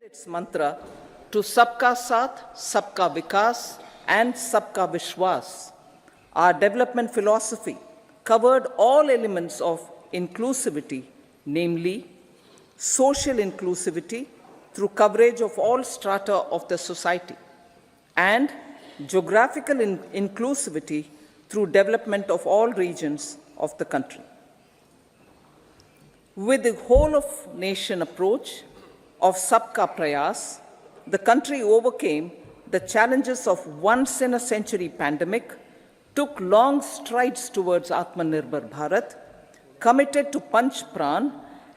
its mantra to Sabka Saath, Sabka Vikas and Sabka Vishwas. Our development philosophy covered all elements of inclusivity, namely social inclusivity through coverage of all strata of the society and geographical inclusivity through development of all regions of the country. With the whole of nation approach of Sabka Prayas, the country overcame the challenges of once-in-a-century pandemic, took long strides towards Atmanirbhar Bharat, committed to Panch Pran,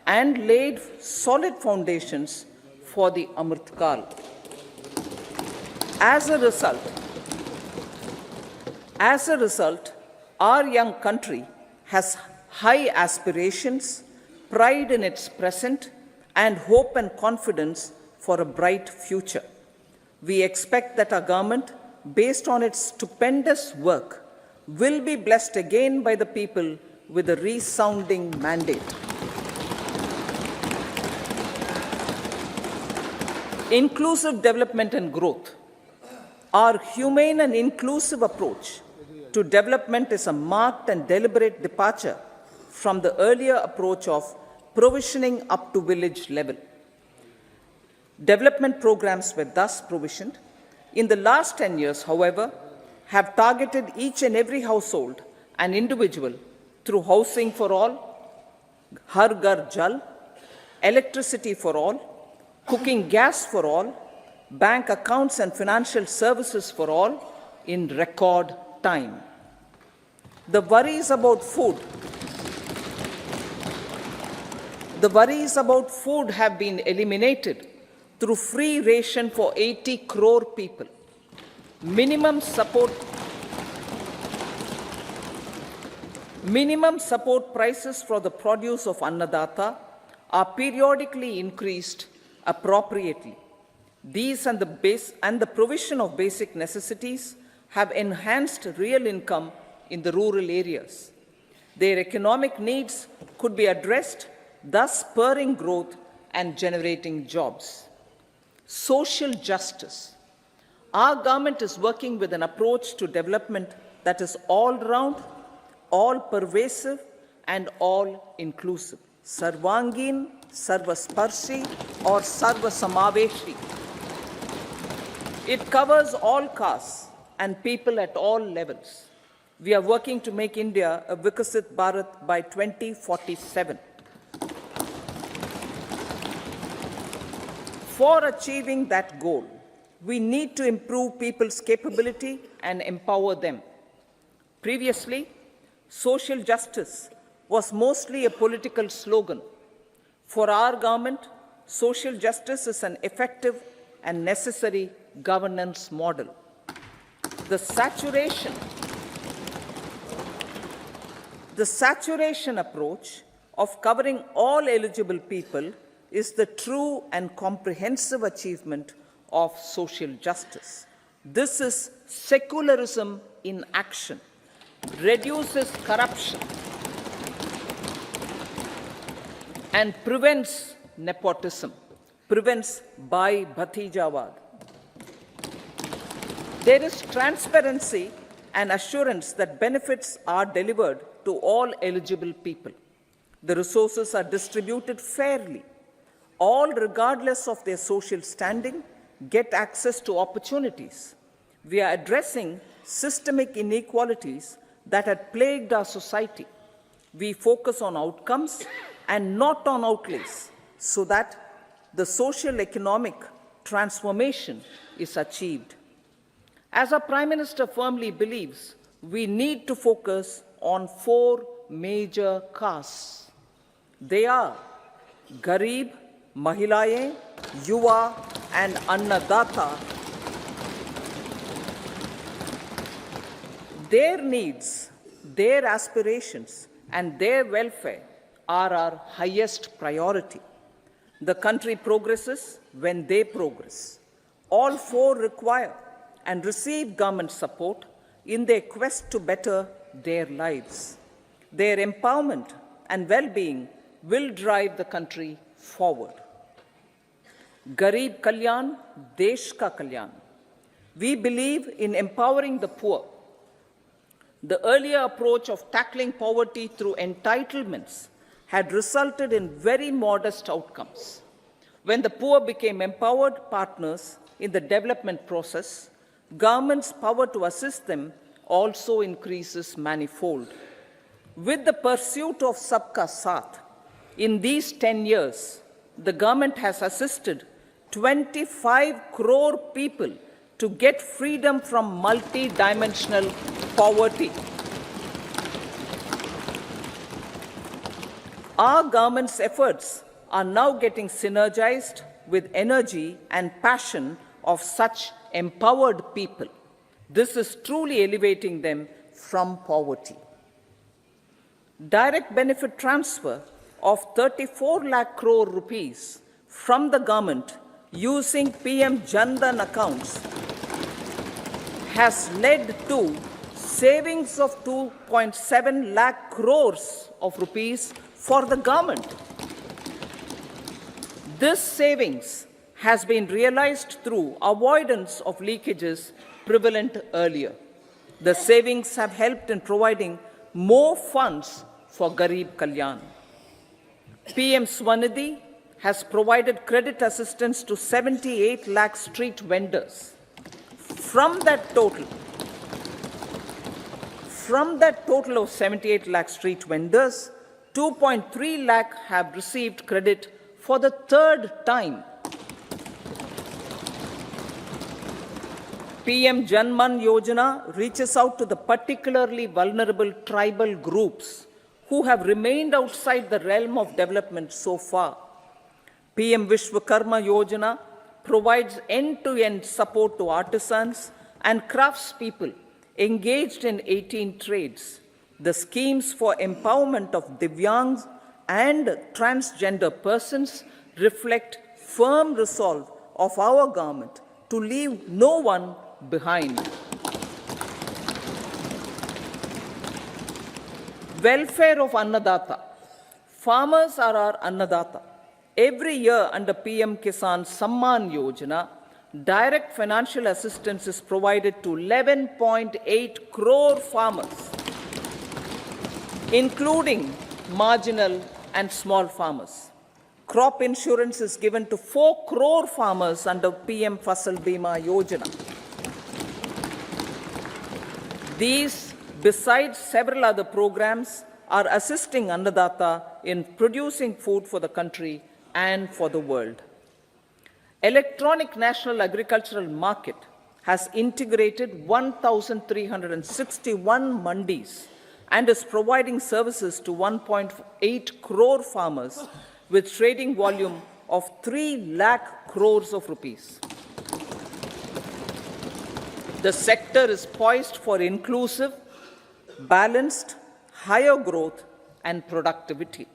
and laid solid foundations for the Amrit Kal. As a result, our young country has high aspirations, pride in its present, and hope and confidence for a bright future. We expect that our government, based on its stupendous work, will be blessed again by the people with a resounding mandate. Inclusive development and growth. Our humane and inclusive approach to development is a marked and deliberate departure from the earlier approach of provisioning up to village level. Development programs were thus provisioned. In the last 10 years, however, have targeted each and every household and individual through housing for all, Har Ghar Jal, electricity for all, cooking gas for all, bank accounts and financial services for all in record time. The worries about food have been eliminated through free ration for 80 crore people. Minimum support prices for the produce of Annadata are periodically increased appropriately. These and the provision of basic necessities have enhanced real income in the rural areas. Their economic needs could be addressed, thus spurring growth and generating jobs. Social justice. Our government is working with an approach to development that is all-round, all-pervasive, and all-inclusive. Sarvangin, Sarvasparshi, or Sarvasamaveshi. It covers all castes and people at all levels. We are working to make India a Vikasit Bharat by 2047. For achieving that goal, we need to improve people's capability and empower them. Previously, social justice was mostly a political slogan. For our government, social justice is an effective and necessary governance model. The saturation approach of covering all eligible people is the true and comprehensive achievement of social justice. This is secularism in action, reduces corruption, and prevents nepotism, prevents Bhai Bhatijawad. There is transparency and assurance that benefits are delivered to all eligible people. The resources are distributed fairly. All, regardless of their social standing, get access to opportunities. We are addressing systemic inequalities that had plagued our society. We focus on outcomes and not on outlays, so that the social economic transformation is achieved. As our Prime Minister firmly believes, we need to focus on 4 major castes. They are Garib, Mahilaye, Yuva, and Annadata. Their needs, their aspirations, and their welfare are our highest priority. The country progresses when they progress. All 4 require and receive government support in their quest to better their lives. Their empowerment and well-being will drive the country forward. Garib Kalyan, Desh Ka Kalyan. We believe in empowering the poor. The earlier approach of tackling poverty through entitlements had resulted in very modest outcomes. When the poor became empowered partners in the development process, government's power to assist them also increases manifold. With the pursuit of Sabka Saath, in these 10 years, the government has assisted 25 crore people to get freedom from multi-dimensional poverty. Our government's efforts are now getting synergized with energy and passion of such empowered people. This is truly elevating them from poverty. Direct benefit transfer of 34 lakh crore rupees from the government using PM Jan Dhan accounts has led to savings of 2.7 lakh crores of rupees for the government. This savings has been realized through avoidance of leakages prevalent earlier. The savings have helped in providing more funds for Garib Kalyan. PM Swanidhi has provided credit assistance to 78 lakh street vendors. From that total of 78 lakh street vendors, 2.3 lakh have received credit for the third time. PM Janman Yojana reaches out to the particularly vulnerable tribal groups who have remained outside the realm of development so far. PM Vishwakarma Yojana provides end-to-end support to artisans and craftspeople engaged in 18 trades. The schemes for empowerment of Divyangs and transgender persons reflect firm resolve of our government to leave no one behind. Welfare of Annadata. Farmers are our Annadata. Every year under PM Kisan Samman Yojana, direct financial assistance is provided to 11.8 crore farmers, including marginal and small farmers. Crop insurance is given to 4 crore farmers under PM Fasal Bima Yojana. These, besides several other programs, are assisting Annadata in producing food for the country and for the world. Electronic National Agricultural Market has integrated 1,361 mandis and is providing services to 1.8 crore farmers with trading volume of 3 lakh crores of rupees. The sector is poised for inclusive, balanced, higher growth and productivity.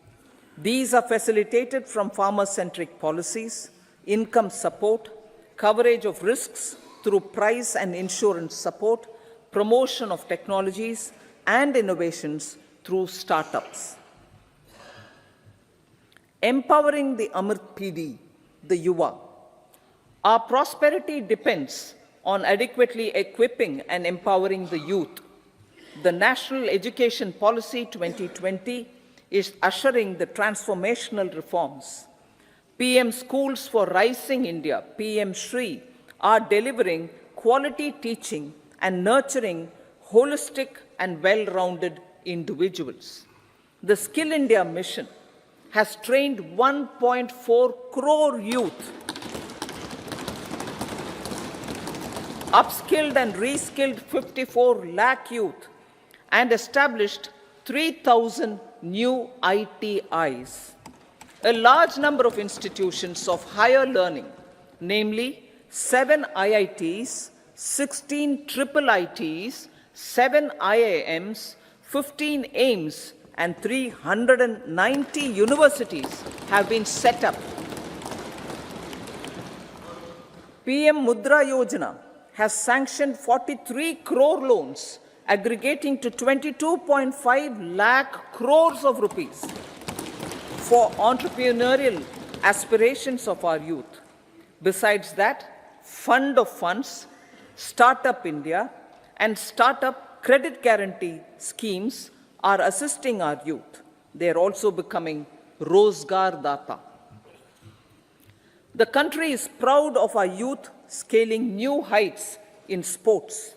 These are facilitated from farmer-centric policies, income support, coverage of risks through price and insurance support, promotion of technologies and innovations through startups. Empowering the Amrit PD, the Yuva. Our prosperity depends on adequately equipping and empowering the youth. The National Education Policy 2020 is ushering the transformational reforms. PM Schools for Rising India, PM Shri, are delivering quality teaching and nurturing holistic and well-rounded individuals. The Skill India mission has trained 1.4 crore youth, upskilled and reskilled 54 lakh youth, and established 3,000 new ITIs. A large number of institutions of higher learning, namely 7 IITs, 16 triple ITs, 7 IIMs, 15 AIMS, and 390 universities have been set up. PM Mudra Yojana has sanctioned 43 crore loans aggregating to 22.5 lakh crores of rupees for entrepreneurial aspirations of our youth. Besides that, Fund of Funds, Startup India, and Startup Credit Guarantee schemes are assisting our youth. They are also becoming Rozgar Data. The country is proud of our youth scaling new heights in sports.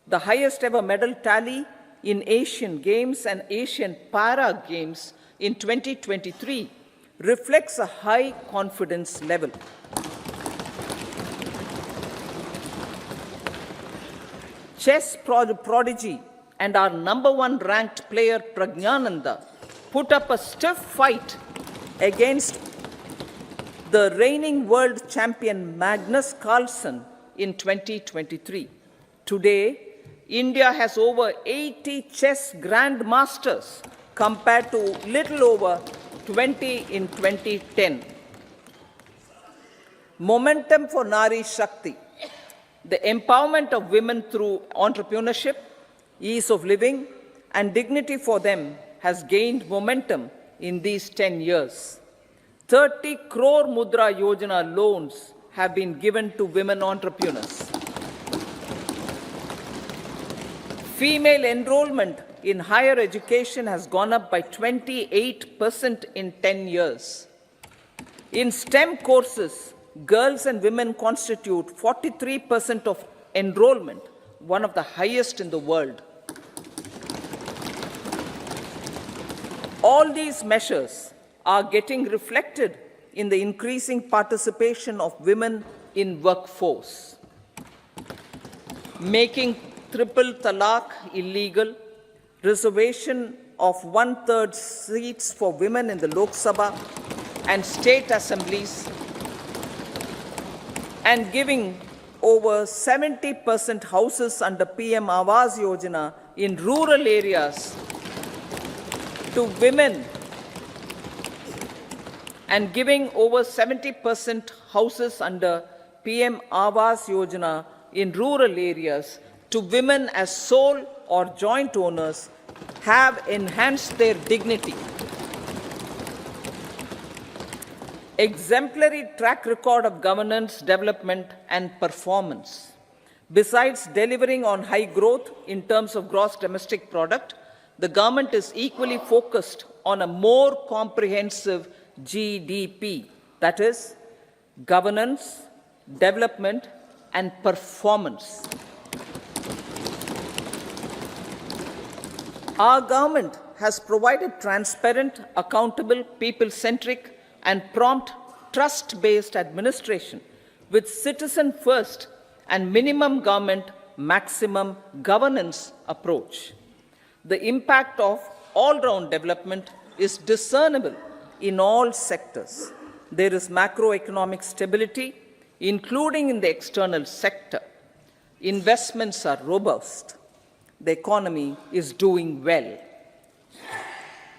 The highest ever medal tally in Asian Games and Asian Para Games in 2023 reflects a high confidence level. Chess prodigy and our #1 ranked player Pragnananda put up a stiff fight against the reigning world champion Magnus Carlsen in 2023. Today, India has over 80 chess grandmasters compared to little over 20 in 2010. Momentum for Nari Shakti, the empowerment of women through entrepreneurship, ease of living, and dignity for them has gained momentum in these 10 years. 30 crore Mudra Yojana loans have been given to women entrepreneurs. Female enrollment in higher education has gone up by 28% in 10 years. In STEM courses, girls and women constitute 43% of enrollment, one of the highest in the world. All these measures are getting reflected in the increasing participation of women in workforce. Making triple talaq illegal, reservation of 1/3 seats for women in the Lok Sabha and state assemblies, and giving over 70% houses under PM Awas Yojana in rural areas to women, and giving over 70% houses under PM Awas Yojana in rural areas to women as sole or joint owners have enhanced their dignity. Exemplary track record of governance, development, and performance. Besides delivering on high growth in terms of gross domestic product, the government is equally focused on a more comprehensive GDP, that is, governance, development, and performance. Our government has provided transparent, accountable, people-centric, and prompt, trust-based administration with citizen-first and minimum government, maximum governance approach. The impact of all-round development is discernible in all sectors. There is macroeconomic stability, including in the external sector. Investments are robust. The economy is doing well.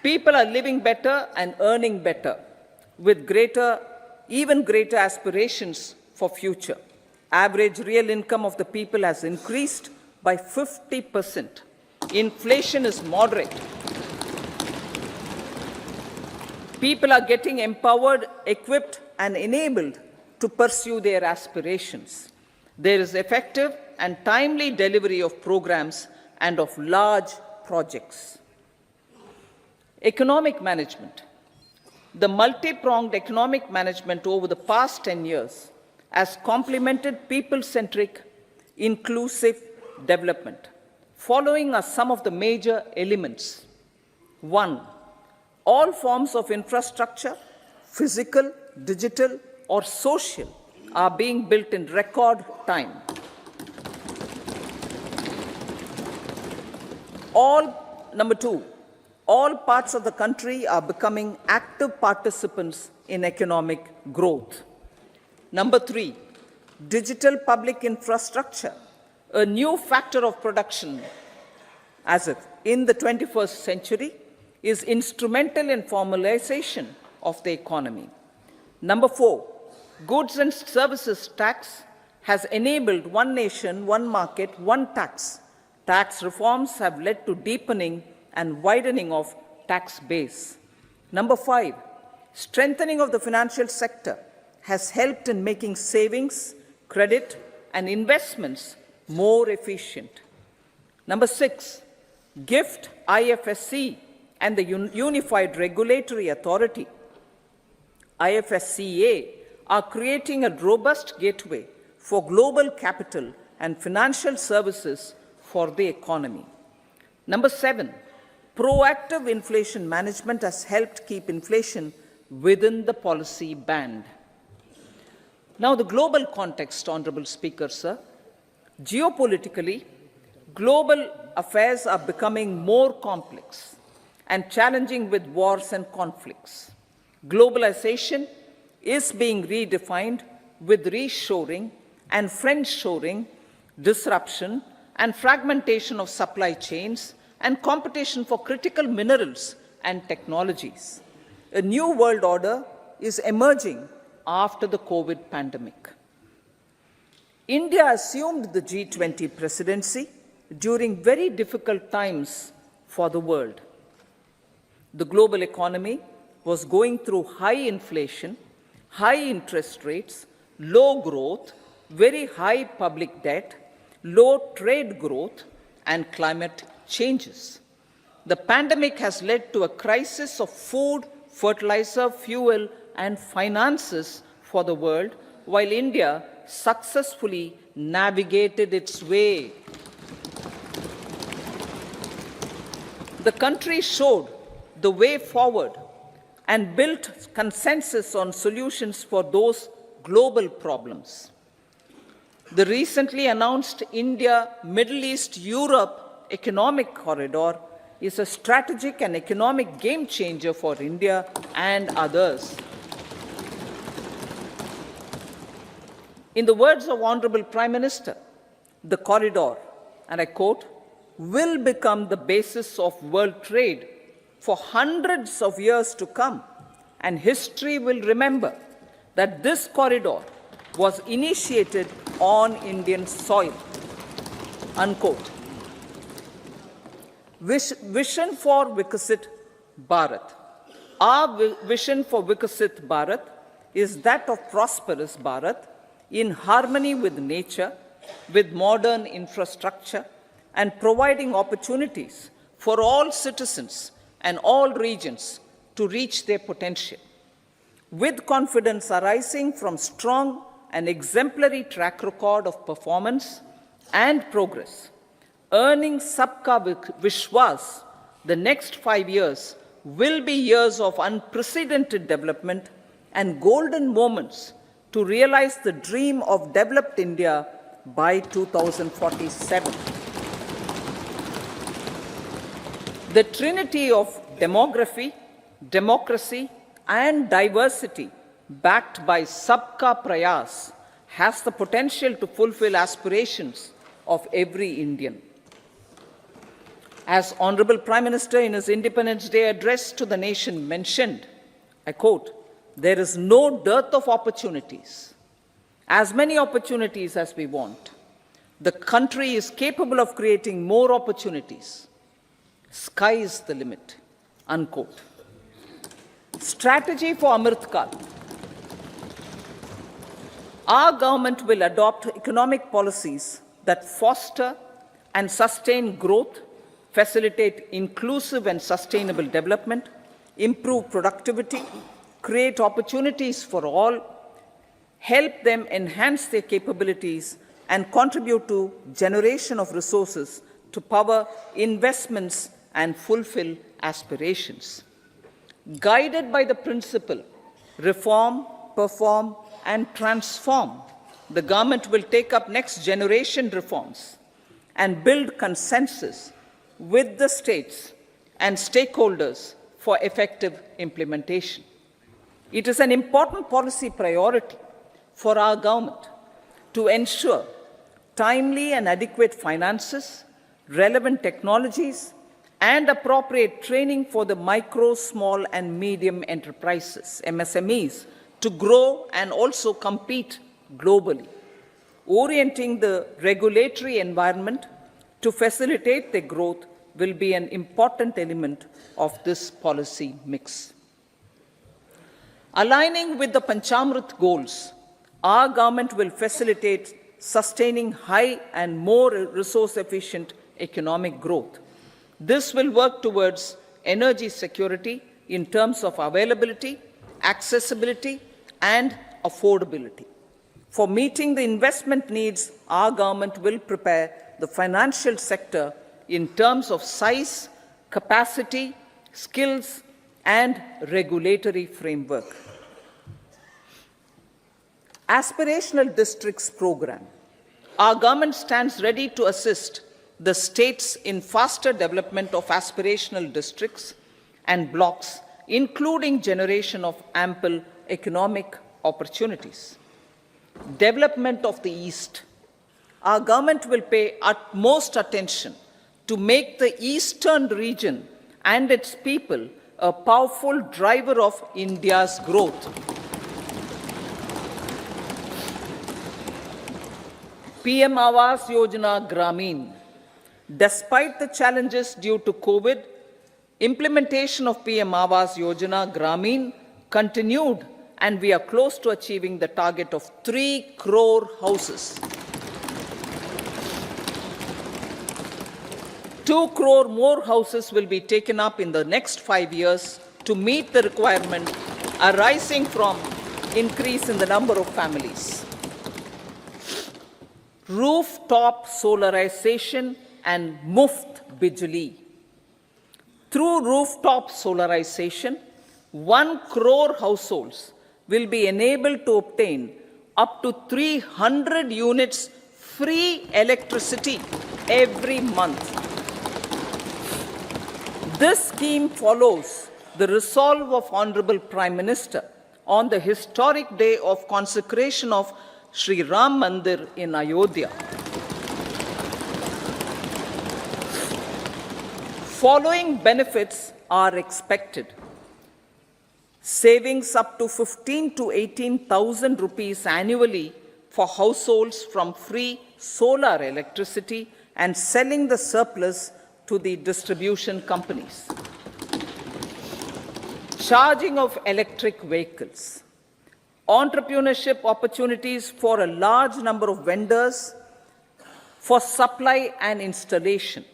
People are living better and earning better, with even greater aspirations for future. Average real income of the people has increased by 50%. Inflation is moderate. People are getting empowered, equipped, and enabled to pursue their aspirations. There is effective and timely delivery of programs and of large projects. Economic management. The multi-pronged economic management over the past 10 years has complemented people-centric, inclusive development. Following are some of the major elements. 1. All forms of infrastructure, physical, digital, or social, are being built in record time. Number 2, all parts of the country are becoming active participants in economic growth. Number 3, digital public infrastructure, a new factor of production as if in the 21st century, is instrumental in formalization of the economy. Number 4, goods and services tax has enabled one nation, one market, one tax. Tax reforms have led to deepening and widening of tax base. Number 5, strengthening of the financial sector has helped in making savings, credit, and investments more efficient. Number 6, GIFT, IFSC, and the Unified Regulatory Authority, IFSCA, are creating a robust gateway for global capital and financial services for the economy. Number 7, proactive inflation management has helped keep inflation within the policy band. Now, the global context, Honorable Speaker, sir. Geopolitically, global affairs are becoming more complex and challenging with wars and conflicts. Globalization is being redefined with reshoring and friendshoring, disruption and fragmentation of supply chains, and competition for critical minerals and technologies. A new world order is emerging after the COVID pandemic. India assumed the G20 presidency during very difficult times for the world. The global economy was going through high inflation, high interest rates, low growth, very high public debt, low trade growth, and climate changes. The pandemic has led to a crisis of food, fertilizer, fuel, and finances for the world, while India successfully navigated its way. The country showed the way forward and built consensus on solutions for those global problems. The recently announced India-Middle East-Europe economic corridor is a strategic and economic game changer for India and others. In the words of Honorable Prime Minister, the corridor, and I quote, will become the basis of world trade for hundreds of years to come, and history will remember that this corridor was initiated on Indian soil, unquote. Vision for Vikasit Bharat. Our vision for Vikasit Bharat is that of prosperous Bharat in harmony with nature, with modern infrastructure, and providing opportunities for all citizens and all regions to reach their potential. With confidence arising from strong and exemplary track record of performance and progress, earning Sabka Vishwas, the next 5 years will be years of unprecedented development and golden moments to realize the dream of developed India by 2047. The trinity of demography, democracy, and diversity, backed by Sabka Prayas, has the potential to fulfill aspirations of every Indian. As Honorable Prime Minister in his Independence Day address to the nation mentioned, I quote, "There is no dearth of opportunities, as many opportunities as we want. The country is capable of creating more opportunities. Sky is the limit," unquote. Strategy for Amritkal. Our government will adopt economic policies that foster and sustain growth, facilitate inclusive and sustainable development, improve productivity, create opportunities for all, help them enhance their capabilities, and contribute to generation of resources to power investments and fulfill aspirations. Guided by the principle, reform, perform, and transform, the government will take up next generation reforms and build consensus with the states and stakeholders for effective implementation. It is an important policy priority for our government to ensure timely and adequate finances, relevant technologies, and appropriate training for the micro, small, and medium enterprises, MSMEs, to grow and also compete globally. Orienting the regulatory environment to facilitate their growth will be an important element of this policy mix. Aligning with the Panchamrit goals, our government will facilitate sustaining high and more resource-efficient economic growth. This will work towards energy security in terms of availability, accessibility, and affordability. For meeting the investment needs, our government will prepare the financial sector in terms of size, capacity, skills, and regulatory framework. Aspirational Districts Program. Our government stands ready to assist the states in faster development of aspirational districts and blocks, including generation of ample economic opportunities. Development of the East. Our government will pay utmost attention to make the eastern region and its people a powerful driver of India's growth. PM Awas Yojana Grameen. Despite the challenges due to COVID, implementation of PM Awas Yojana Grameen continued, and we are close to achieving the target of 3 crore houses. 2 crore more houses will be taken up in the next 5 years to meet the requirement arising from increase in the number of families. Rooftop solarization and Muft Bijli. Through rooftop solarization, 1 crore households will be enabled to obtain up to 300 units free electricity every month. This scheme follows the resolve of Honorable Prime Minister on the historic day of consecration of Sri Ram Mandir in Ayodhya. Following benefits are expected. Savings up to 15 to 18,000 rupees annually for households from free solar electricity and selling the surplus to the distribution companies. Charging of electric vehicles. Entrepreneurship opportunities for a large number of vendors for supply and installation.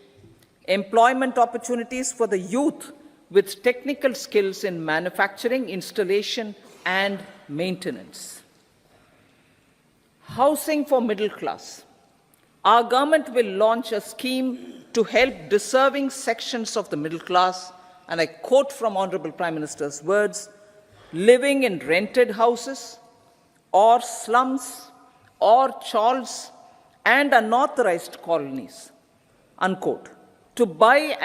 Employment opportunities for the youth with technical skills in manufacturing, installation, and maintenance. Housing for middle class. Our government will launch a scheme to help deserving sections of the middle class, and I quote from Honorable Prime Minister's words, living in rented houses or slums or chawls and unauthorized colonies, unquote, to buy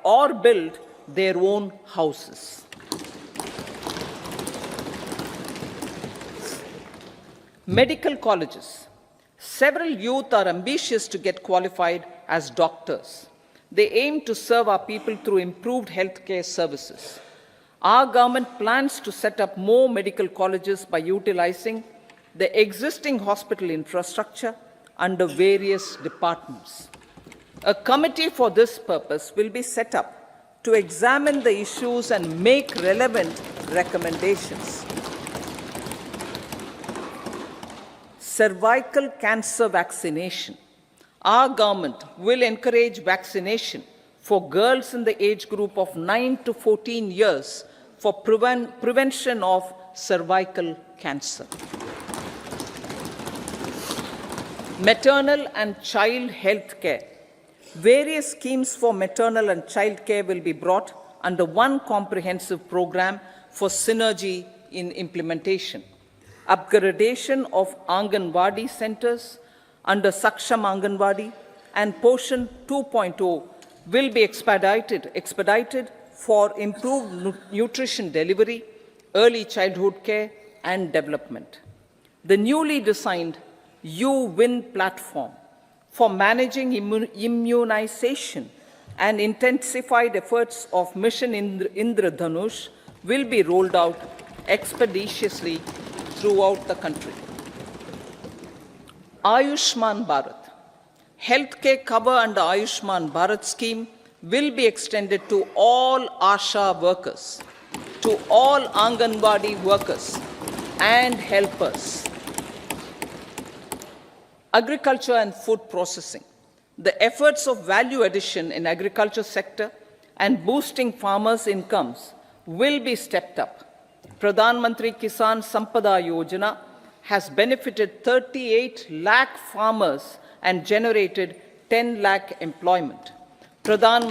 or build their own houses. Medical colleges. Several youth are ambitious to get qualified as doctors. They aim to serve our people through improved healthcare services. Our government plans to set up more medical colleges by utilizing the existing hospital infrastructure under various departments. A committee for this purpose will be set up to examine the issues and make relevant recommendations. Cervical cancer vaccination. Our government will encourage vaccination for girls in the age group of 9 to 14 years for prevention of cervical cancer. Maternal and child health care. Various schemes for maternal and child care will be brought under one comprehensive program for synergy in implementation. Upgradation of Anganwadi centers under Saksham Anganwadi and Poshan 2.0 will be expedited for improved nutrition delivery, early childhood care, and development. The newly designed U-Win platform for managing immunization and intensified efforts of Mission Indradhanush will be rolled out expeditiously throughout the country. Ayushman Bharat. Healthcare cover under Ayushman Bharat scheme will be extended to all ASHA workers. to all Anganwadi workers and helpers. Agriculture and food processing. The efforts of value addition in agriculture sector and boosting farmers' incomes will be stepped up. Pradhan Mantri Kisan Sampada Yojana has benefited 38 lakh farmers and generated 10 lakh employment. Pradhan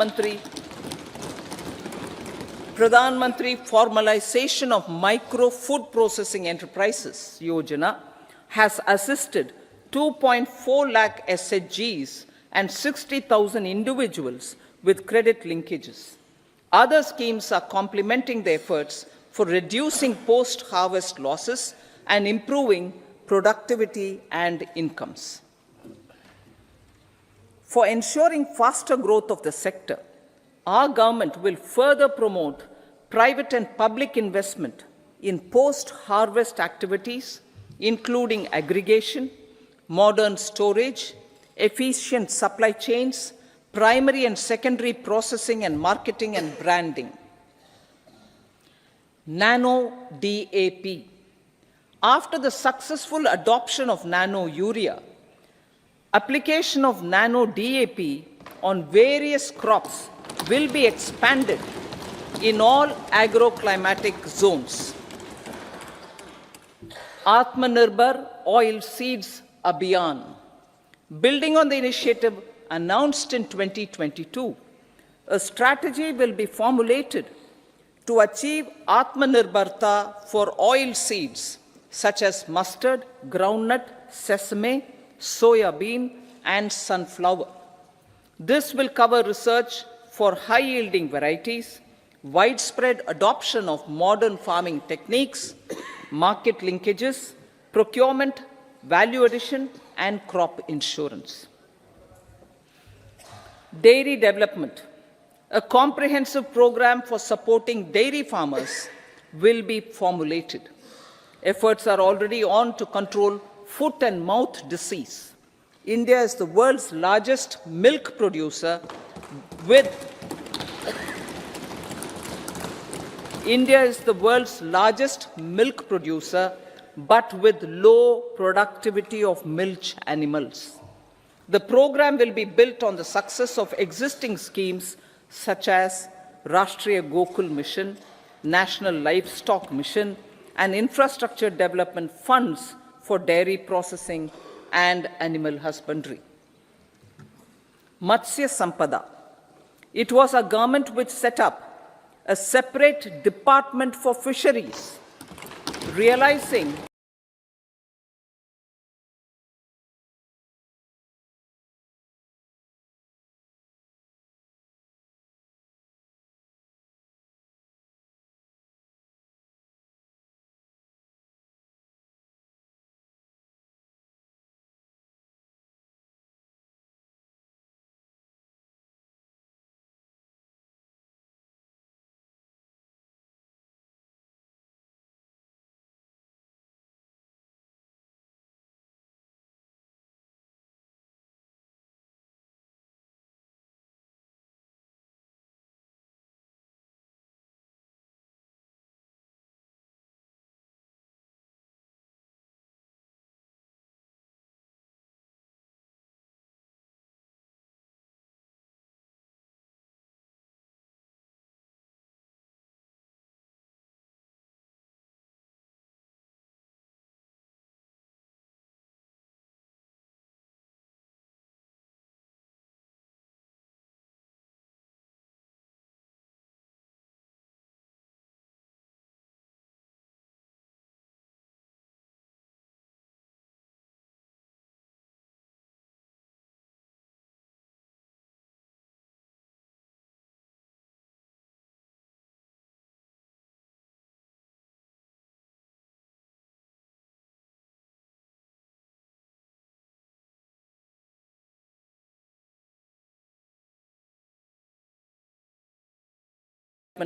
Mantri Formalization of Micro Food Processing Enterprises Yojana has assisted 2.4 lakh SHGs and 60,000 individuals with credit linkages. Other schemes are complementing the efforts for reducing post-harvest losses and improving productivity and incomes. For ensuring faster growth of the sector, our government will further promote private and public investment in post-harvest activities, including aggregation, modern storage, efficient supply chains, primary and secondary processing and marketing and branding. Nano DAP. After the successful adoption of nano urea, application of nano DAP on various crops will be expanded in all agroclimatic zones. Atmanirbhar Oil Seeds Abhiyan. Building on the initiative announced in 2022, a strategy will be formulated to achieve Atmanirbharta for oil seeds such as mustard, groundnut, sesame, soya bean, and sunflower. This will cover research for high-yielding varieties, widespread adoption of modern farming techniques, market linkages, procurement, value addition, and crop insurance. Dairy development. A comprehensive program for supporting dairy farmers will be formulated. Efforts are already on to control foot and mouth disease. India is the world's largest milk producer but with low productivity of milch animals. The program will be built on the success of existing schemes such as Rashtriya Gokul Mission, National Livestock Mission, and infrastructure development funds for dairy processing and animal husbandry. Matsya Sampada. It was our government which set up a separate department for fisheries, realizing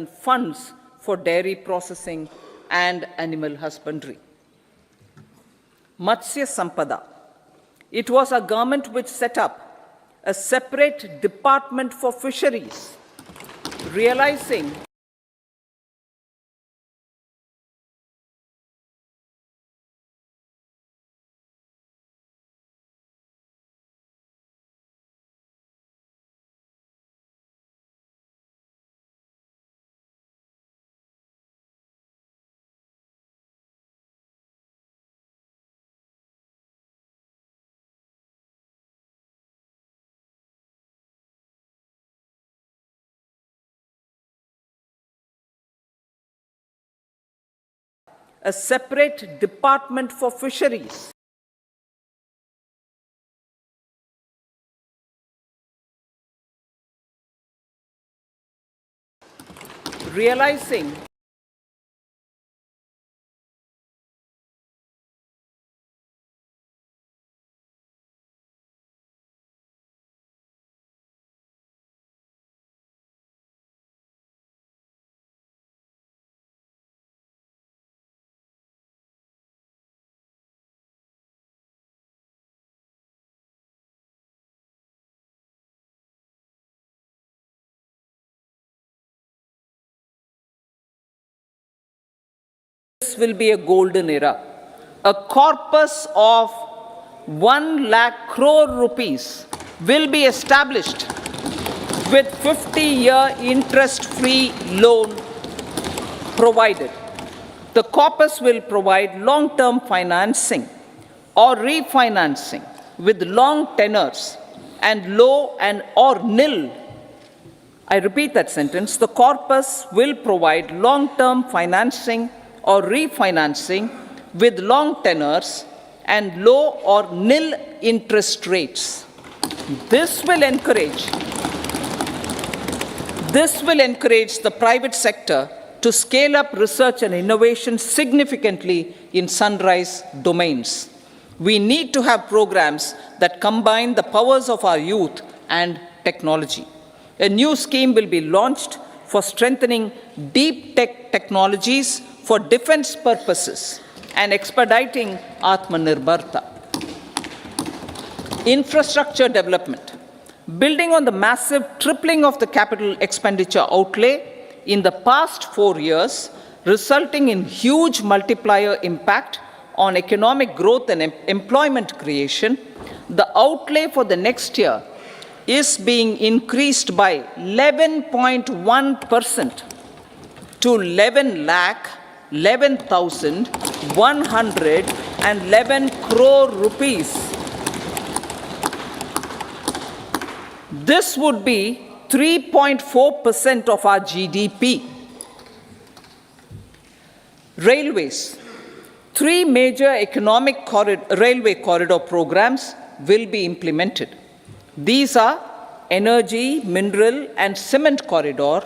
funds for dairy processing and animal husbandry. Matsya Sampada. It was our government which set up a separate department for fisheries, realizing a separate department for fisheries, realizing this will be a golden era. A corpus of 1 lakh crore rupees will be established with 50-year interest-free loan provided. The corpus will provide long-term financing or refinancing with long tenors and low and or nil. I repeat that sentence. The corpus will provide long-term financing or refinancing with long tenors and low or nil interest rates. This will encourage the private sector to scale up research and innovation significantly in sunrise domains. We need to have programs that combine the powers of our youth and technology. A new scheme will be launched for strengthening deep tech technologies for defense purposes and expediting Atmanirbharta. Infrastructure development. Building on the massive tripling of the capital expenditure outlay in the past 4 years, resulting in huge multiplier impact on economic growth and employment creation, the outlay for the next year is being increased by 11.1% to 11,111 crore rupees. This would be 3.4% of our GDP. Railways. 3 major railway corridor programs will be implemented. These are energy, mineral, and cement corridor.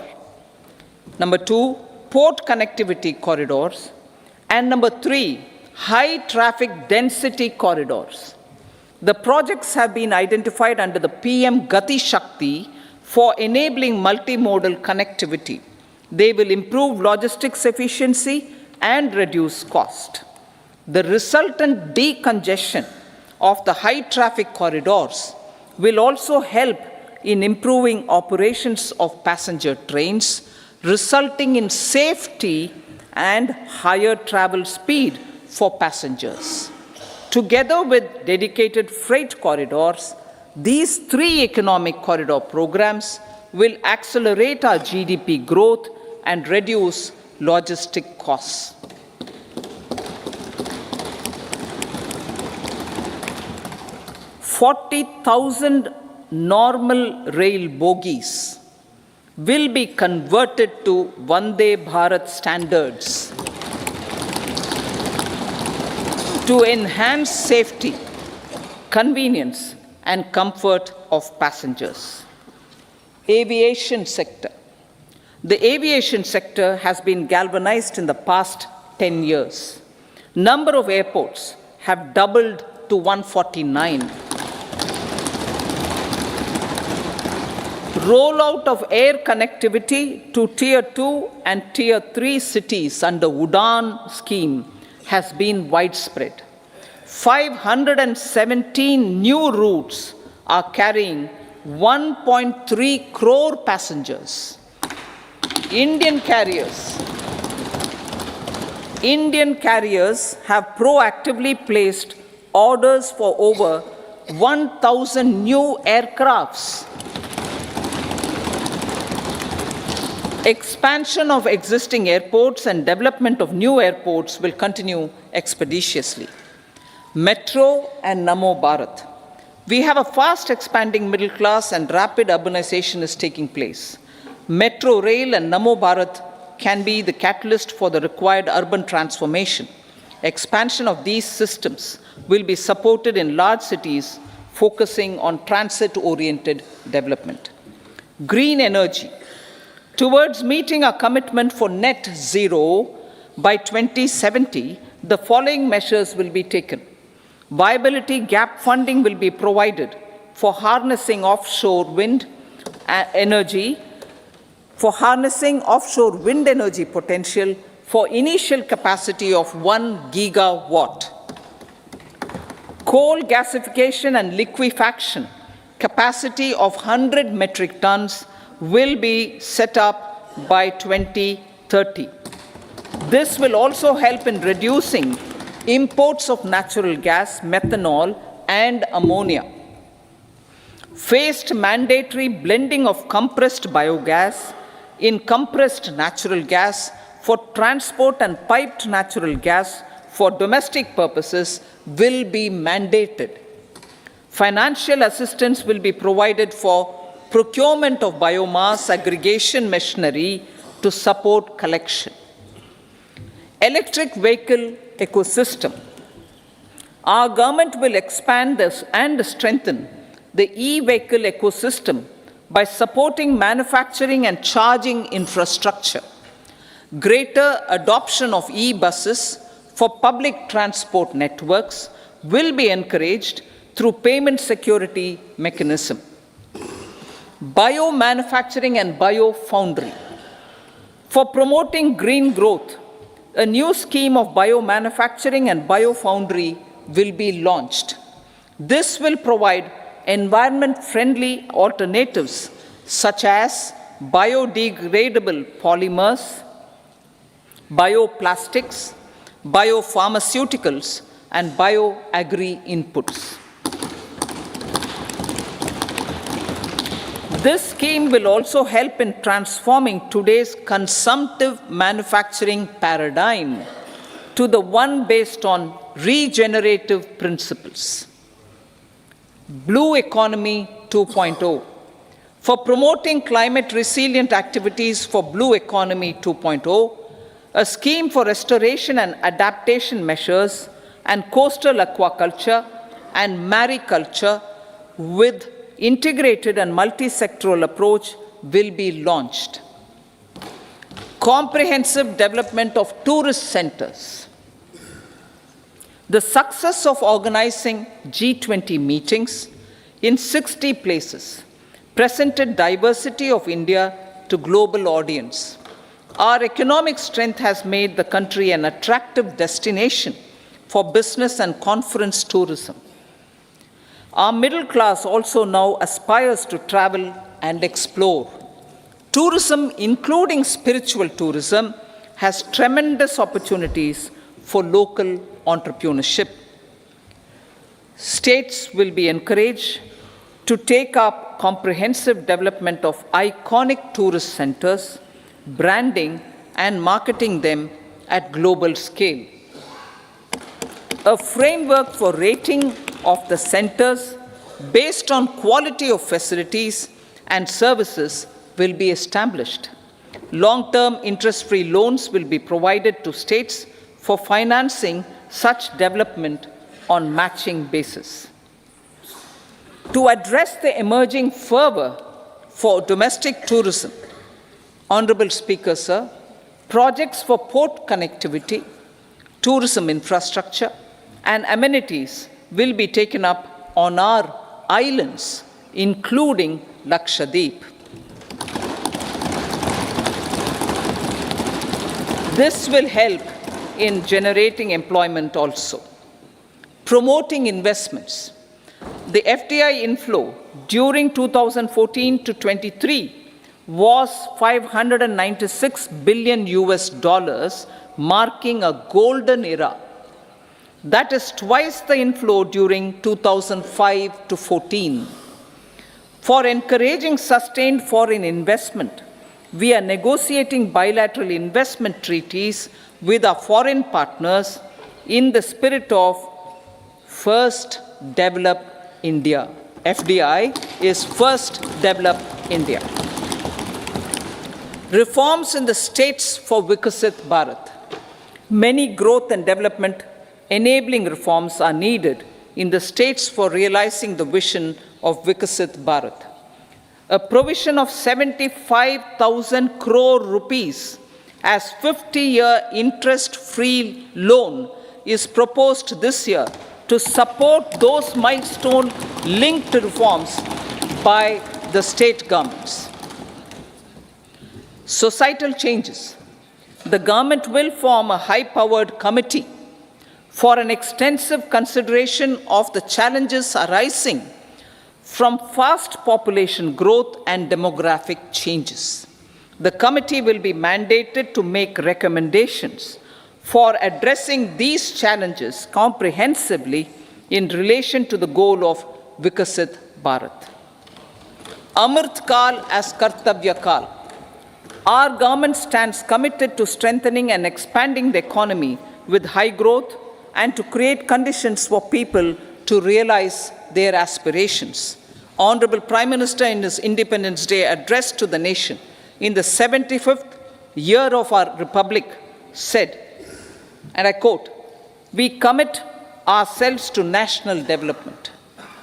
Number 2, port connectivity corridors. And number 3, high traffic density corridors. The projects have been identified under the PM Gati Shakti for enabling multimodal connectivity. They will improve logistics efficiency and reduce cost. The resultant decongestion of the high traffic corridors will also help in improving operations of passenger trains, resulting in safety and higher travel speed for passengers. Together with dedicated freight corridors, these 3 economic corridor programs will accelerate our GDP growth and reduce logistic costs. 40,000 normal rail bogies will be converted to Vande Bharat standards to enhance safety, convenience, and comfort of passengers. Aviation sector. The aviation sector has been galvanized in the past 10 years. Number of airports have doubled to 149. Rollout of air connectivity to Tier 2 and Tier 3 cities under UDAN scheme has been widespread. 517 new routes are carrying 1.3 crore passengers. Indian carriers have proactively placed orders for over 1,000 new aircrafts. Expansion of existing airports and development of new airports will continue expeditiously. Metro and Namo Bharat. We have a fast expanding middle class and rapid urbanization is taking place. Metro rail and Namo Bharat can be the catalyst for the required urban transformation. Expansion of these systems will be supported in large cities, focusing on transit-oriented development. Green energy. Towards meeting our commitment for net zero by 2070, the following measures will be taken. Viability gap funding will be provided for harnessing offshore wind energy, potential for initial capacity of 1 gigawatt. Coal gasification and liquefaction capacity of 100 metric tons will be set up by 2030. This will also help in reducing imports of natural gas, methanol, and ammonia. Phased mandatory blending of compressed biogas in compressed natural gas for transport and piped natural gas for domestic purposes will be mandated. Financial assistance will be provided for procurement of biomass aggregation machinery to support collection. Electric vehicle ecosystem. Our government will expand this and strengthen the e-vehicle ecosystem by supporting manufacturing and charging infrastructure. Greater adoption of e-buses for public transport networks will be encouraged through payment security mechanism. Biomanufacturing and biofoundry. For promoting green growth, a new scheme of biomanufacturing and biofoundry will be launched. This will provide environment-friendly alternatives such as biodegradable polymers, bioplastics, biopharmaceuticals, and bioagri inputs. This scheme will also help in transforming today's consumptive manufacturing paradigm to the one based on regenerative principles. Blue Economy 2.0. For promoting climate resilient activities for Blue Economy 2.0, a scheme for restoration and adaptation measures and coastal aquaculture and mariculture with integrated and multi-sectoral approach will be launched. Comprehensive development of tourist centers. The success of organizing G20 meetings in 60 places presented diversity of India to global audience. Our economic strength has made the country an attractive destination for business and conference tourism. Our middle class also now aspires to travel and explore. Tourism, including spiritual tourism, has tremendous opportunities for local entrepreneurship. States will be encouraged to take up comprehensive development of iconic tourist centers, branding and marketing them at global scale. A framework for rating of the centers based on quality of facilities and services will be established. Long-term interest-free loans will be provided to states for financing such development on matching basis. To address the emerging fervor for domestic tourism, Honorable Speaker, sir, projects for port connectivity, tourism infrastructure, and amenities will be taken up on our islands, including Lakshadweep. This will help in generating employment also. Promoting investments. The FDI inflow during 2014 to 23 was $596 billion, marking a golden era. That is twice the inflow during 2005 to 14. For encouraging sustained foreign investment, we are negotiating bilateral investment treaties with our foreign partners in the spirit of First Develop India. FDI is First Develop India. Reforms in the states for Vikasit Bharat. Many growth and development enabling reforms are needed in the states for realizing the vision of Vikasit Bharat. A provision of 75,000 crore rupees as 50-year interest-free loan is proposed this year to support those milestone-linked reforms by the state governments. Societal changes. The government will form a high-powered committee for an extensive consideration of the challenges arising from fast population growth and demographic changes. The committee will be mandated to make recommendations for addressing these challenges comprehensively in relation to the goal of Vikasit Bharat. Amrit Kal as Kartavya Kal. Our government stands committed to strengthening and expanding the economy with high growth and to create conditions for people to realize their aspirations. Honorable Prime Minister, in his Independence Day address to the nation in the 75th year of our Republic, said, and I quote, "We commit ourselves to national development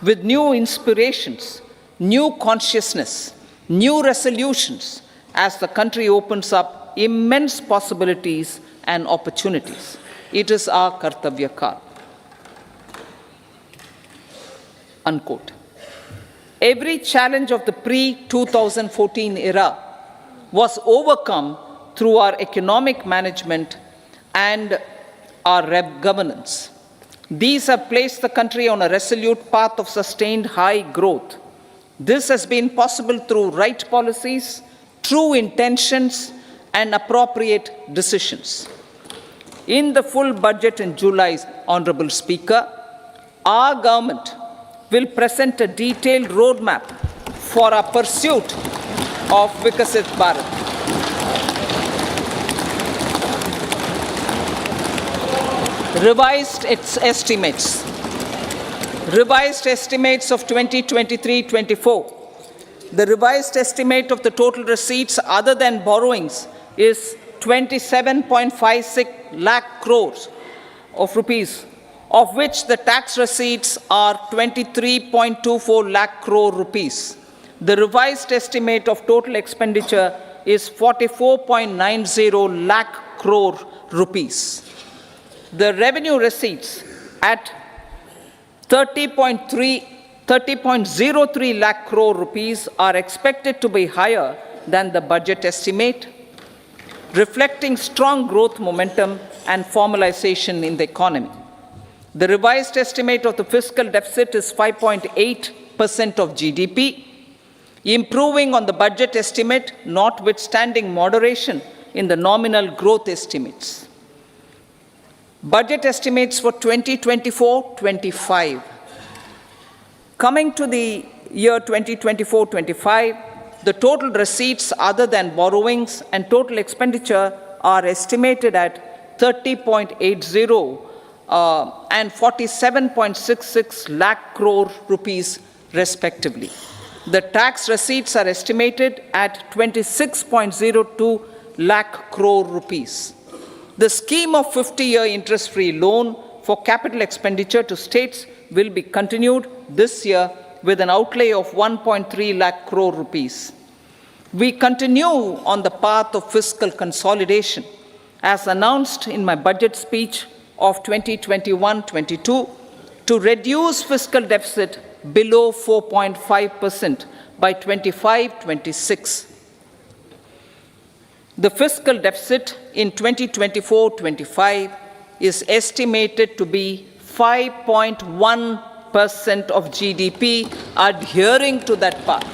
with new inspirations, new consciousness, new resolutions as the country opens up immense possibilities and opportunities. It is our Kartavya Kal." Unquote. Every challenge of the pre-2014 era was overcome through our economic management and our governance. These have placed the country on a resolute path of sustained high growth. This has been possible through right policies, true intentions, and appropriate decisions. In the full budget in July, Honorable Speaker, our government will present a detailed roadmap for our pursuit of Vikasit Bharat. Revised estimates of 2023-24. The revised estimate of the total receipts other than borrowings is 27.56 lakh crores of rupees, of which the tax receipts are 23.24 lakh crore rupees. The revised estimate of total expenditure is 44.90 lakh crore rupees. The revenue receipts at 30.03 lakh crore rupees are expected to be higher than the budget estimate, reflecting strong growth momentum and formalization in the economy. The revised estimate of the fiscal deficit is 5.8% of GDP, improving on the budget estimate, notwithstanding moderation in the nominal growth estimates. Budget estimates for 2024-25. Coming to the year 2024-25, the total receipts other than borrowings and total expenditure are estimated at 30.80 and 47.66 lakh crore rupees respectively. The tax receipts are estimated at 26.02 lakh crore rupees. The scheme of 50-year interest-free loan for capital expenditure to states will be continued this year with an outlay of 1.3 lakh crore rupees. We continue on the path of fiscal consolidation, as announced in my budget speech of 2021-22, to reduce fiscal deficit below 4.5% by 25-26. The fiscal deficit in 2024-25 is estimated to be 5.1% of GDP, adhering to that path.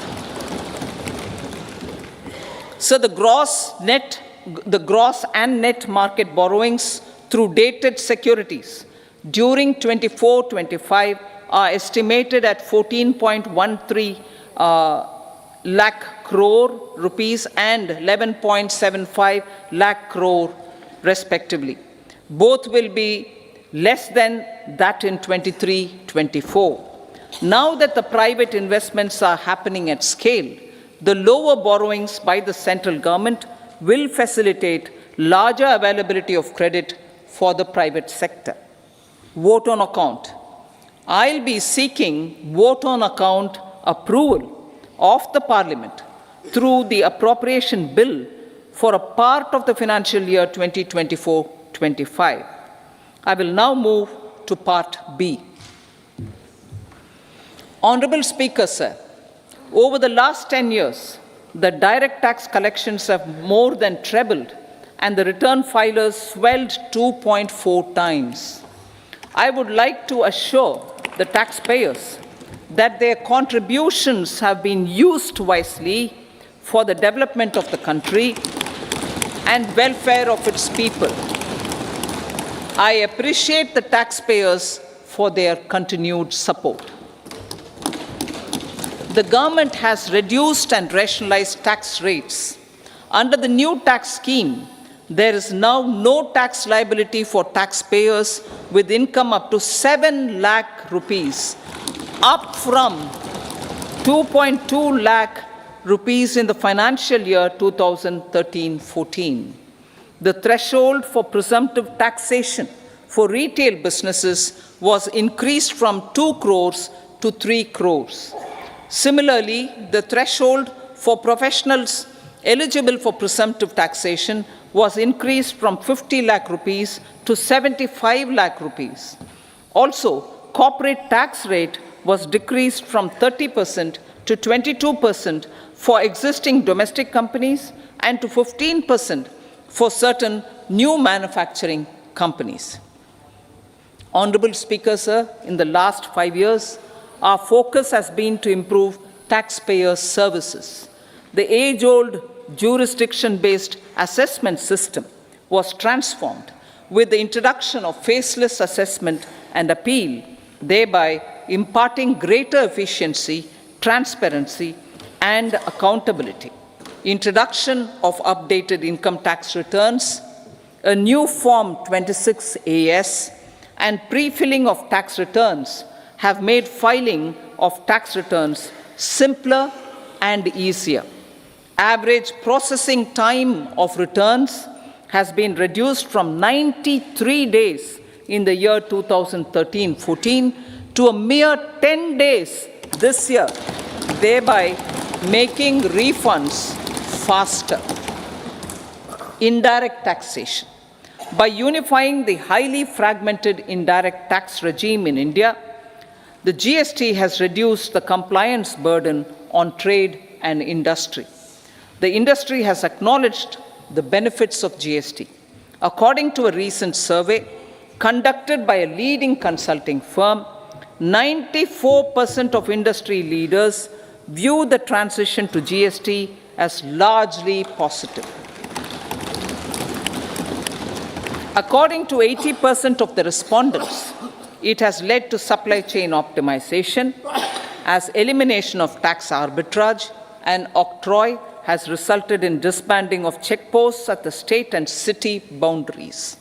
So the gross and net market borrowings through dated securities during 24-25 are estimated at 14.13 lakh crore rupees and 11.75 lakh crore respectively. Both will be less than that in 23-24. Now that the private investments are happening at scale, the lower borrowings by the central government will facilitate larger availability of credit for the private sector. Vote on account. I'll be seeking vote on account approval of the Parliament through the appropriation bill for a part of the financial year 2024-25. I will now move to part B. Honorable Speaker, sir, over the last 10 years, the direct tax collections have more than trebled and the return filers swelled 2.4 times. I would like to assure the taxpayers that their contributions have been used wisely for the development of the country and welfare of its people. I appreciate the taxpayers for their continued support. The government has reduced and rationalized tax rates. Under the new tax scheme, there is now no tax liability for taxpayers with income up to 7 lakh rupees, up from 2.2 lakh rupees in the financial year 2013-14. The threshold for presumptive taxation for retail businesses was increased from 2 crores to 3 crores. Similarly, the threshold for professionals eligible for presumptive taxation was increased from 50 lakh rupees to 75 lakh rupees. Also, corporate tax rate was decreased from 30% to 22% for existing domestic companies and to 15% for certain new manufacturing companies. Honorable Speaker, sir, in the last 5 years, our focus has been to improve taxpayer services. The age-old jurisdiction-based assessment system was transformed with the introduction of faceless assessment and appeal, thereby imparting greater efficiency, transparency, and accountability. Introduction of updated income tax returns, a new Form 26AS, and pre-filling of tax returns have made filing of tax returns simpler and easier. Average processing time of returns has been reduced from 93 days in the year 2013-14 to a mere 10 days this year, thereby making refunds faster. Indirect taxation. By unifying the highly fragmented indirect tax regime in India, the GST has reduced the compliance burden on trade and industry. The industry has acknowledged the benefits of GST. According to a recent survey conducted by a leading consulting firm, 94% of industry leaders view the transition to GST as largely positive. According to 80% of the respondents, it has led to supply chain optimization, as elimination of tax arbitrage and octroi has resulted in disbanding of checkposts at the state and city boundaries.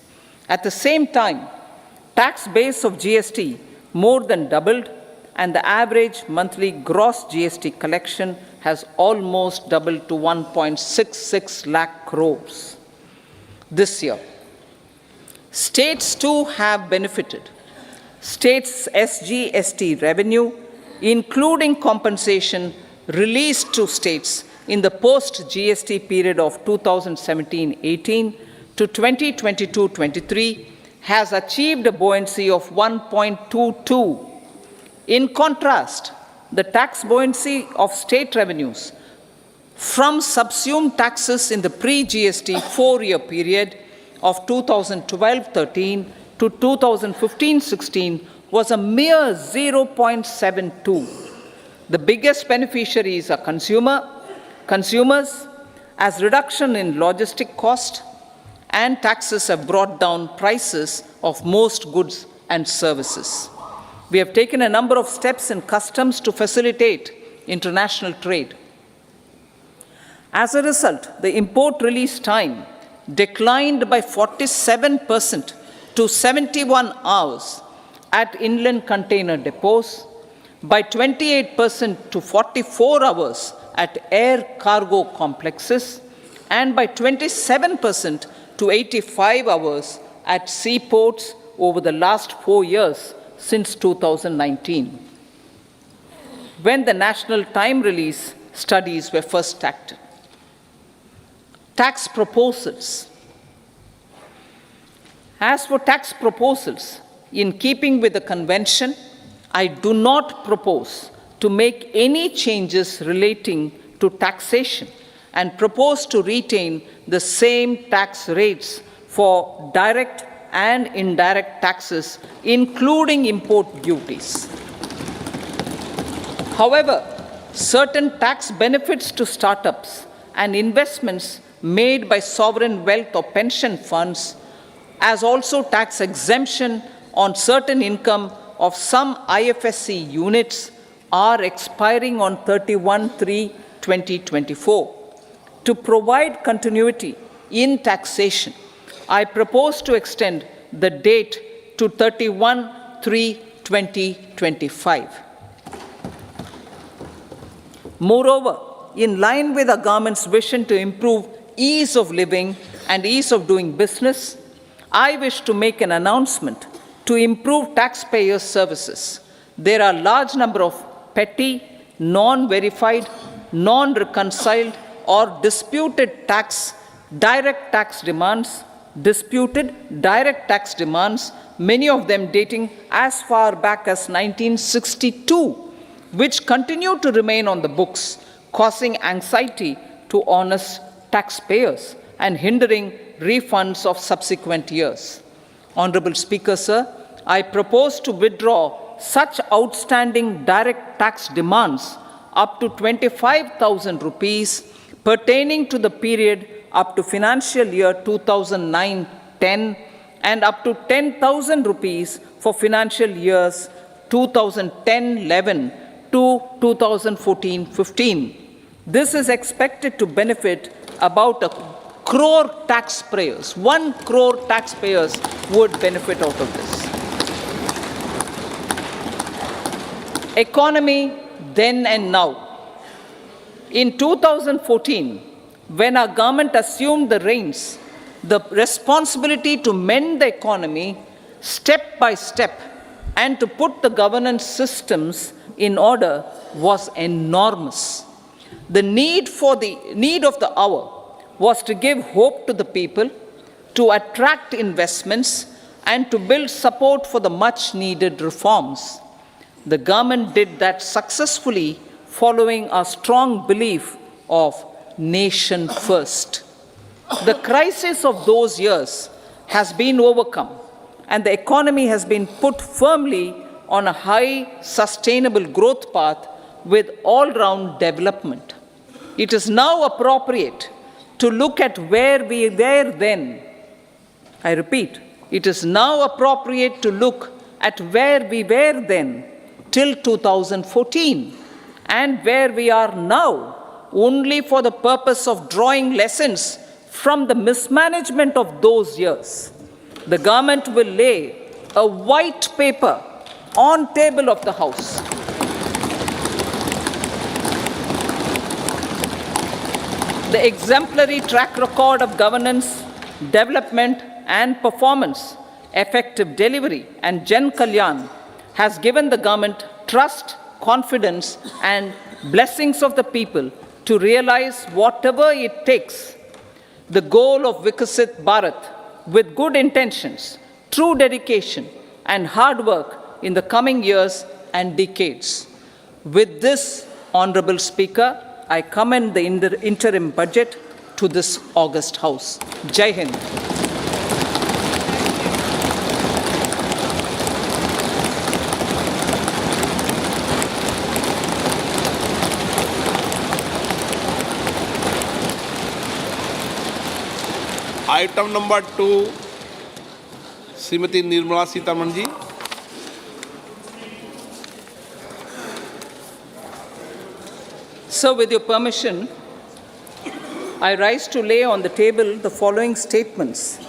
At the same time, tax base of GST more than doubled, and the average monthly gross GST collection has almost doubled to 1.66 lakh crores this year. States too have benefited. States' SGST revenue, including compensation released to states in the post-GST period of 2017-18 to 2022-23, has achieved a buoyancy of 1.22. In contrast, the tax buoyancy of state revenues from subsumed taxes in the pre-GST 4-year period of 2012-13 to 2015-16 was a mere 0.72. The biggest beneficiaries are consumers, as reduction in logistic cost and taxes have brought down prices of most goods and services. We have taken a number of steps in customs to facilitate international trade. As a result, the import release time declined by 47% to 71 hours at inland container depots, by 28% to 44 hours at air cargo complexes, and by 27% to 85 hours at seaports over the last 4 years since 2019, when the national time release studies were first started. Tax proposals. As for tax proposals, in keeping with the convention, I do not propose to make any changes relating to taxation and propose to retain the same tax rates for direct and indirect taxes, including import duties. However, certain tax benefits to startups and investments made by sovereign wealth or pension funds, as also tax exemption on certain income of some IFSC units, are expiring on 31/3/2024. To provide continuity in taxation, I propose to extend the date to 31/3/2025. Moreover, in line with our government's vision to improve ease of living and ease of doing business, I wish to make an announcement to improve taxpayers' services. There are a large number of petty, non-verified, non-reconciled, or disputed direct tax demands, many of them dating as far back as 1962, which continue to remain on the books, causing anxiety to honest taxpayers and hindering refunds of subsequent years. Honorable Speaker, sir, I propose to withdraw such outstanding direct tax demands up to 25,000 rupees pertaining to the period up to financial year 2009-10 and up to 10,000 rupees for financial years 2010-11 to 2014-15. This is expected to benefit about 1 crore taxpayers. 1 crore taxpayers would benefit out of this. Economy then and now. In 2014, when our government assumed the reins, the responsibility to mend the economy step by step and to put the governance systems in order was enormous. The need of the hour was to give hope to the people, to attract investments, and to build support for the much-needed reforms. The government did that successfully, following a strong belief of nation first. The crisis of those years has been overcome, and the economy has been put firmly on a high, sustainable growth path with all-round development. It is now appropriate to look at where we were then. I repeat, it is now appropriate to look at where we were then till 2014 and where we are now, only for the purpose of drawing lessons from the mismanagement of those years. The government will lay a white paper on table of the House. The exemplary track record of governance, development, and performance, effective delivery, and Jan Kalyan has given the government trust, confidence, and blessings of the people to realize whatever it takes, the goal of Vikasit Bharat, with good intentions, true dedication, and hard work in the coming years and decades. With this, Honorable Speaker, I commend the interim budget to this august House. Jai Hind. Item number 2, Srimati Nirmala Sitharaman ji. So, with your permission, I rise to lay on the table the following statements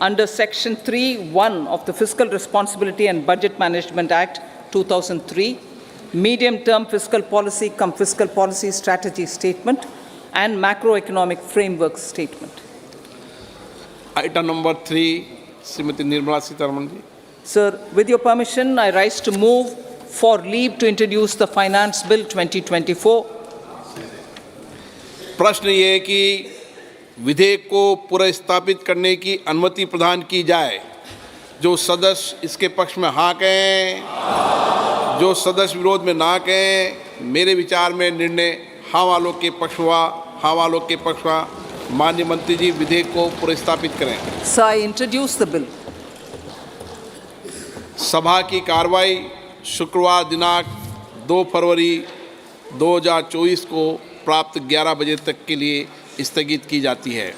under Section 3(1) of the Fiscal Responsibility and Budget Management Act 2003, Medium-Term Fiscal Policy cum Fiscal Policy Strategy Statement, and macroeconomic framework statement. Item number 3, Srimati Nirmala Sitharaman ji. Sir, with your permission, I rise to move for leave to introduce the Finance Bill 2024. प्रश्न ये है कि विधेयक को पुनर्स्थापित करने की अनुमति प्रदान की जाए। जो सदस्य इसके पक्ष में हाँ कहें, जो सदस्य विरोध में ना कहें। मेरे विचार में निर्णय हाँ वालों के पक्ष हुआ, हाँ वालों के पक्ष हुआ। माननीय मंत्री जी विधेयक को पुनर्स्थापित करें। Sir, I introduce the bill. सभा की कार्रवाई शुक्रवार दिनांक 2 फरवरी 2024 को प्राप्त 11 बजे तक के लिए स्थगित की जाती है।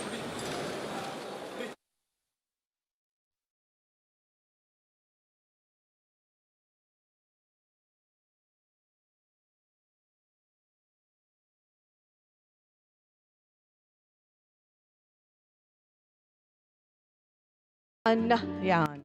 Yan.